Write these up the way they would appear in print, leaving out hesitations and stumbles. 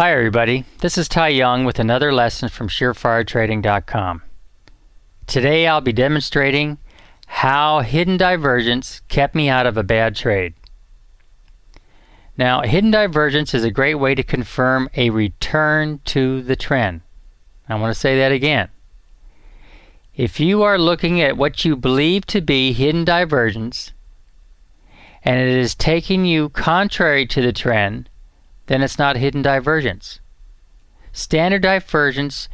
Hi everybody, this is Ty Young with another lesson from SureFireTrading.com. Today I'll be demonstrating how Hidden Divergence kept me out of a bad trade. Now, Hidden Divergence is a great way to confirm a return to the trend. I want to say that again. If you are looking at what you believe to be Hidden Divergence and it is taking you contrary to the trend, then it's not Hidden Divergence. Standard Divergence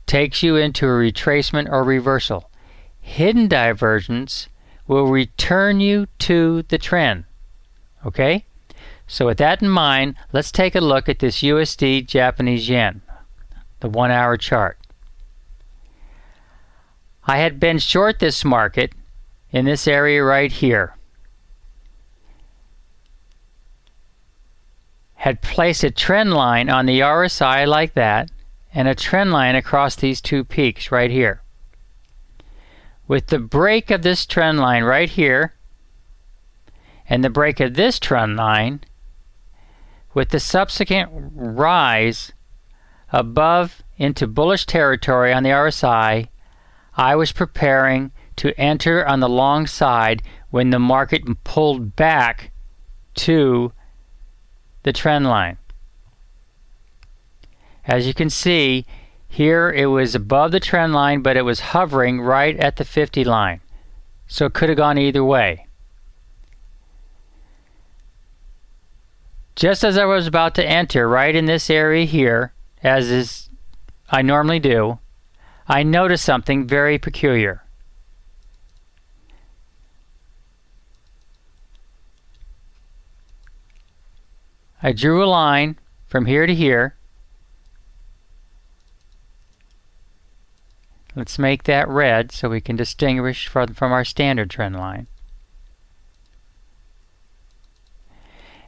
takes you into a retracement or reversal. Hidden Divergence will return you to the trend. Okay? So with that in mind, let's take a look at this USD Japanese yen, the 1 hour chart. I had been short this market in this area right here. Had placed a trend line on the RSI like that and a trend line across these two peaks right here. With the break of this trend line right here and the break of this trend line, with the subsequent rise above into bullish territory on the RSI, I was preparing to enter on the long side when the market pulled back to the trend line. As you can see, here it was above the trend line, but it was hovering right at the 50 line. So it could have gone either way. Just as I was about to enter right in this area here, as I normally do, I noticed something very peculiar. I drew a line from here to here. Let's make that red so we can distinguish from our standard trend line.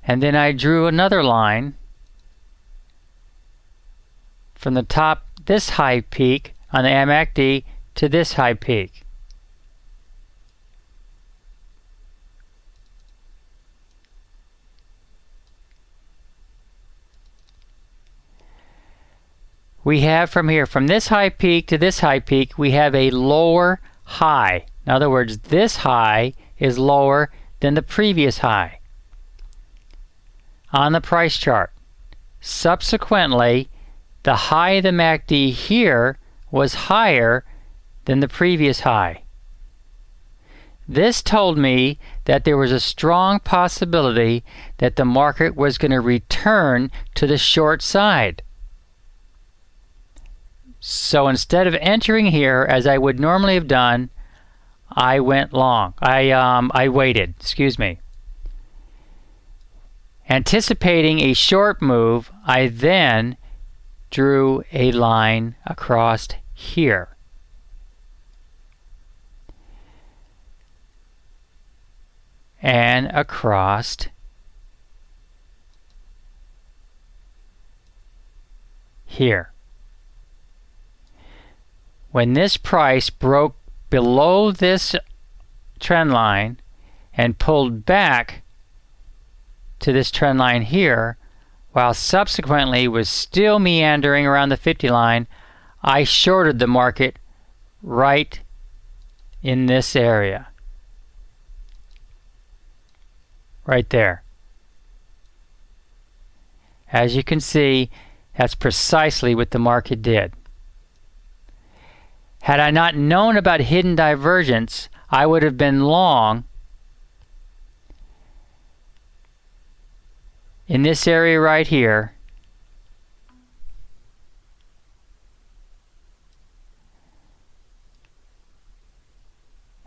And then I drew another line from the top, this high peak on the MACD, to this high peak. We have from here, from this high peak to this high peak, we have a lower high. In other words, this high is lower than the previous high on the price chart. Subsequently, the high of the MACD here was higher than the previous high. This told me that there was a strong possibility that the market was going to return to the short side. So instead of entering here as I would normally have done, I went long. I waited, excuse me. Anticipating a short move, I then drew a line across here. And across here. When this price broke below this trend line and pulled back to this trend line here, while subsequently was still meandering around the 50 line, I shorted the market right in this area. Right there. As you can see, that's precisely what the market did. Had I not known about Hidden Divergence, I would have been long in this area right here,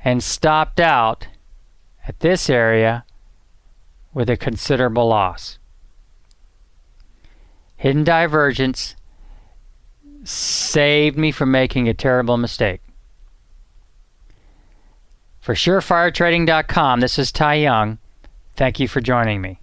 and stopped out at this area with a considerable loss. Hidden Divergence saved me from making a terrible mistake. For SureFireTrading.com, this is Ty Young. Thank you for joining me.